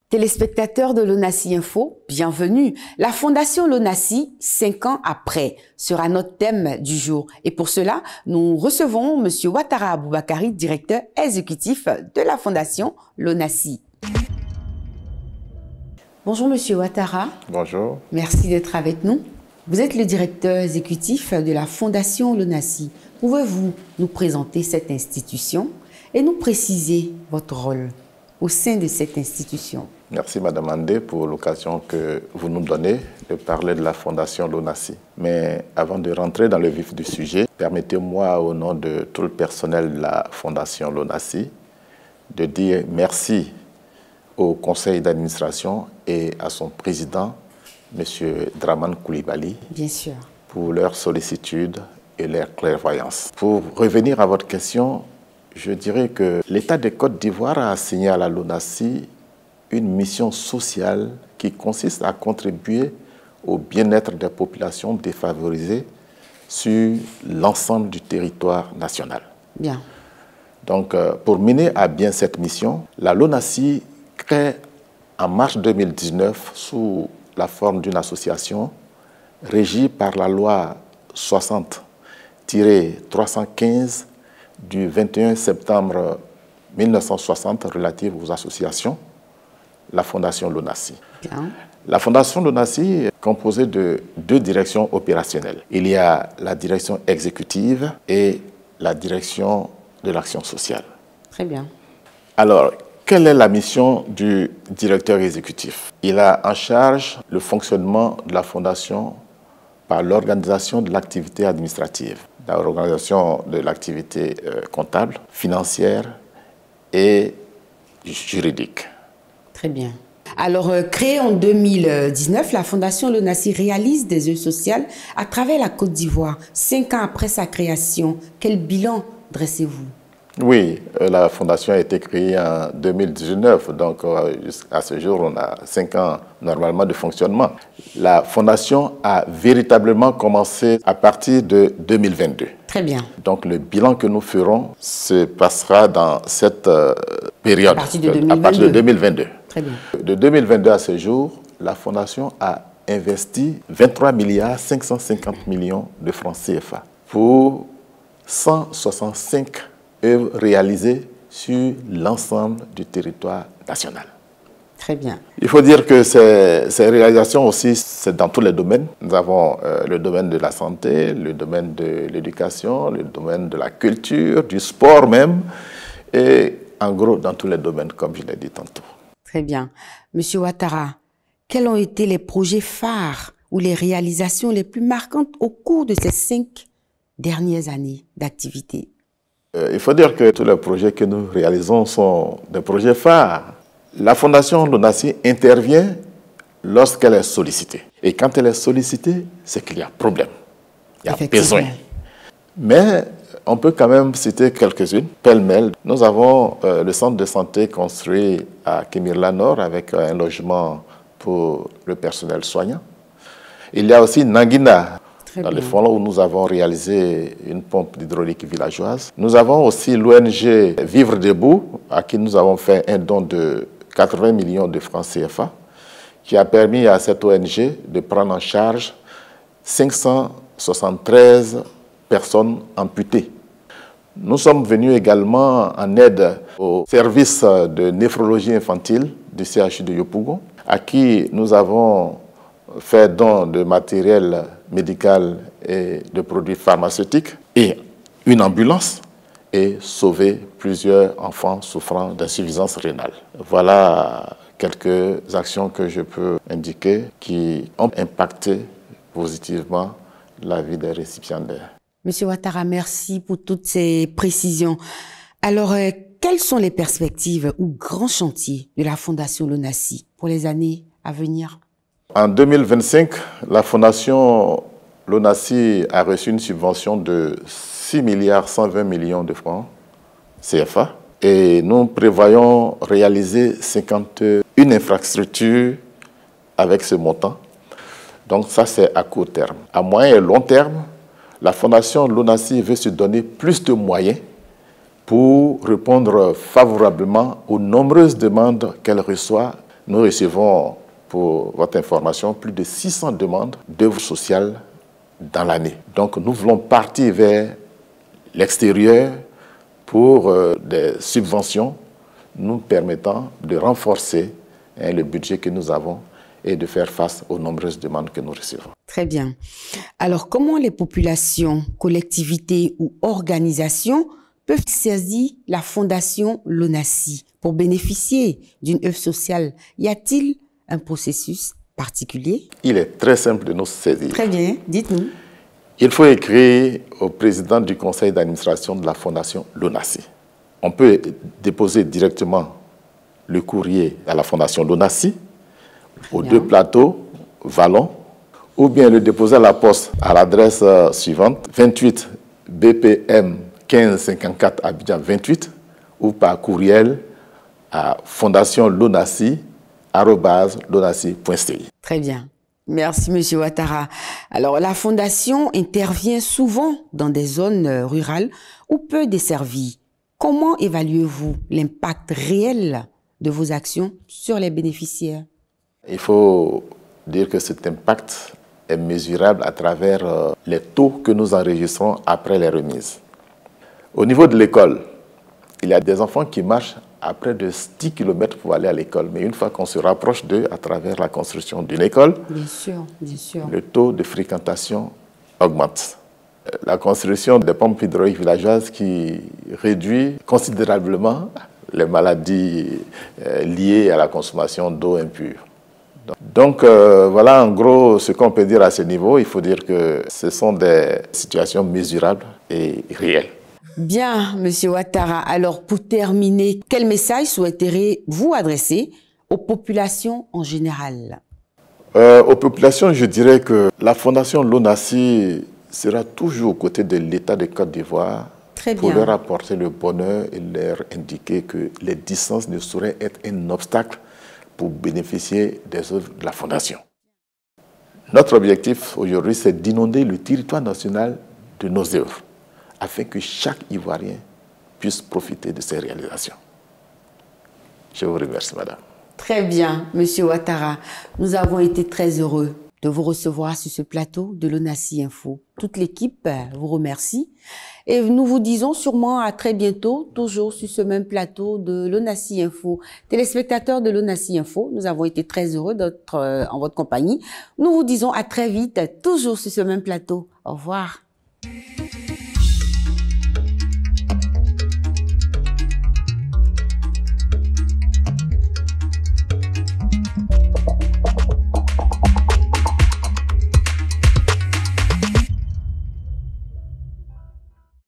Téléspectateurs de l'ONACI Info, bienvenue. La Fondation l'ONACI, 5 ans après, sera notre thème du jour. Et pour cela, nous recevons M. Ouattara Aboubakari, directeur exécutif de la Fondation l'ONACI. Bonjour M. Ouattara. Bonjour. Merci d'être avec nous. Vous êtes le directeur exécutif de la Fondation l'ONACI. Pouvez-vous nous présenter cette institution et nous préciser votre rôle au sein de cette institution? Merci Madame Andé pour l'occasion que vous nous donnez de parler de la Fondation l'ONACI. Mais avant de rentrer dans le vif du sujet, permettez-moi au nom de tout le personnel de la Fondation l'ONACI de dire merci au conseil d'administration et à son président, M. Dramane Coulibaly, Bien sûr, pour leur sollicitude et leur clairvoyance. Pour revenir à votre question, je dirais que l'État de Côte d'Ivoire a assigné à la l'ONACI une mission sociale qui consiste à contribuer au bien-être des populations défavorisées sur l'ensemble du territoire national. bien. Donc, pour mener à bien cette mission, la l'ONACI crée en mars 2019 sous la forme d'une association régie par la loi 60-315 du 21 septembre 1960 relative aux associations, la Fondation l'ONACI. La Fondation l'ONACI est composée de deux directions opérationnelles. Il y a la direction exécutive et la direction de l'action sociale. Très bien. Alors, quelle est la mission du directeur exécutif? Il a en charge le fonctionnement de la Fondation par l'organisation de l'activité administrative, l'organisation de l'activité comptable, financière et juridique. Très bien. Alors, créée en 2019, la Fondation l'ONACI réalise des œuvres sociales à travers la Côte d'Ivoire. 5 ans après sa création, quel bilan dressez-vous? Oui, la Fondation a été créée en 2019, donc à ce jour, on a 5 ans normalement de fonctionnement. La Fondation a véritablement commencé à partir de 2022. Très bien. Donc le bilan que nous ferons se passera dans cette période, À partir de 2022. à partir de 2022. Très bien. De 2022 à ce jour, la Fondation a investi 23 550 millions de francs CFA pour 165 œuvres réalisées sur l'ensemble du territoire national. Très bien. Il faut dire que ces réalisations aussi, c'est dans tous les domaines. Nous avons le domaine de la santé, le domaine de l'éducation, le domaine de la culture, du sport même, et en gros dans tous les domaines, comme je l'ai dit tantôt. Très bien. Monsieur Ouattara, quels ont été les projets phares ou les réalisations les plus marquantes au cours de ces 5 dernières années d'activité? Il faut dire que tous les projets que nous réalisons sont des projets phares. La Fondation l'ONACI intervient lorsqu'elle est sollicitée. Et quand elle est sollicitée, c'est qu'il y a problème. Il y a besoin. Mais on peut quand même citer quelques-unes. Pêle-mêle, nous avons le centre de santé construit à Kimirla Nord avec un logement pour le personnel soignant. Il y a aussi Nanguina, dans le fond où nous avons réalisé une pompe hydraulique villageoise. Nous avons aussi l'ONG Vivre Debout, à qui nous avons fait un don de 80 millions de francs CFA, qui a permis à cette ONG de prendre en charge 573 personnes amputées. Nous sommes venus également en aide au service de néphrologie infantile du CHU de Yopougon, à qui nous avons fait don de matériel médical et de produits pharmaceutiques et une ambulance et sauvé plusieurs enfants souffrant d'insuffisance rénale. Voilà quelques actions que je peux indiquer qui ont impacté positivement la vie des récipiendaires. Monsieur Ouattara, merci pour toutes ces précisions. Alors, quelles sont les perspectives ou grands chantiers de la Fondation l'ONACI pour les années à venir? En 2025, la Fondation l'ONACI a reçu une subvention de 6 120 millions de francs CFA et nous prévoyons réaliser 51 infrastructures avec ce montant. Donc ça, c'est à court terme. À moyen et long terme, la Fondation l'ONACI veut se donner plus de moyens pour répondre favorablement aux nombreuses demandes qu'elle reçoit Nous recevons, pour votre information, plus de 600 demandes d'œuvres sociales dans l'année. Donc nous voulons partir vers l'extérieur pour des subventions nous permettant de renforcer le budget que nous avons et de faire face aux nombreuses demandes que nous recevons. Très bien. Alors, comment les populations, collectivités ou organisations peuvent saisir la Fondation Lonasi pour bénéficier d'une œuvre sociale? Y a-t-il un processus particulier? Il est très simple de nous saisir. Très bien, dites-nous. Il faut écrire au président du conseil d'administration de la Fondation Lonasi. On peut déposer directement le courrier à la Fondation Lonasi, aux 2 plateaux, Vallon, ou bien le déposer à la poste à l'adresse suivante, 28 BPM 1554 Abidjan 28, ou par courriel à fondationlonasi@lonasi.ci. Très bien. Merci, M. Ouattara. Alors, la Fondation intervient souvent dans des zones rurales ou peu desservies. Comment évaluez-vous l'impact réel de vos actions sur les bénéficiaires? Il faut dire que cet impact est mesurable à travers les taux que nous enregistrons après les remises. Au niveau de l'école, il y a des enfants qui marchent à près de 10 km pour aller à l'école. Mais une fois qu'on se rapproche d'eux à travers la construction d'une école, bien sûr. Le taux de fréquentation augmente. La construction des pompes hydrauliques villageoises qui réduit considérablement les maladies liées à la consommation d'eau impure. Donc voilà en gros ce qu'on peut dire à ce niveau. Il faut dire que ce sont des situations mesurables et réelles. Bien, M. Ouattara. Alors, pour terminer, quel message souhaiterez-vous adresser aux populations en général? Aux populations, je dirais que la Fondation Lonasi sera toujours aux côtés de l'État de Côte d'Ivoire pour leur apporter le bonheur et leur indiquer que les distances ne sauraient être un obstacle pour bénéficier des œuvres de la Fondation. Notre objectif aujourd'hui, c'est d'inonder le territoire national de nos œuvres, afin que chaque Ivoirien puisse profiter de ces réalisations. Je vous remercie, madame. Très bien, M. Ouattara. Nous avons été très heureux de vous recevoir sur ce plateau de Lonasi Info. Toute l'équipe vous remercie et nous vous disons sûrement à très bientôt, toujours sur ce même plateau de Lonasi Info. Téléspectateurs de Lonasi Info, nous avons été très heureux d'être en votre compagnie. Nous vous disons à très vite, toujours sur ce même plateau. Au revoir.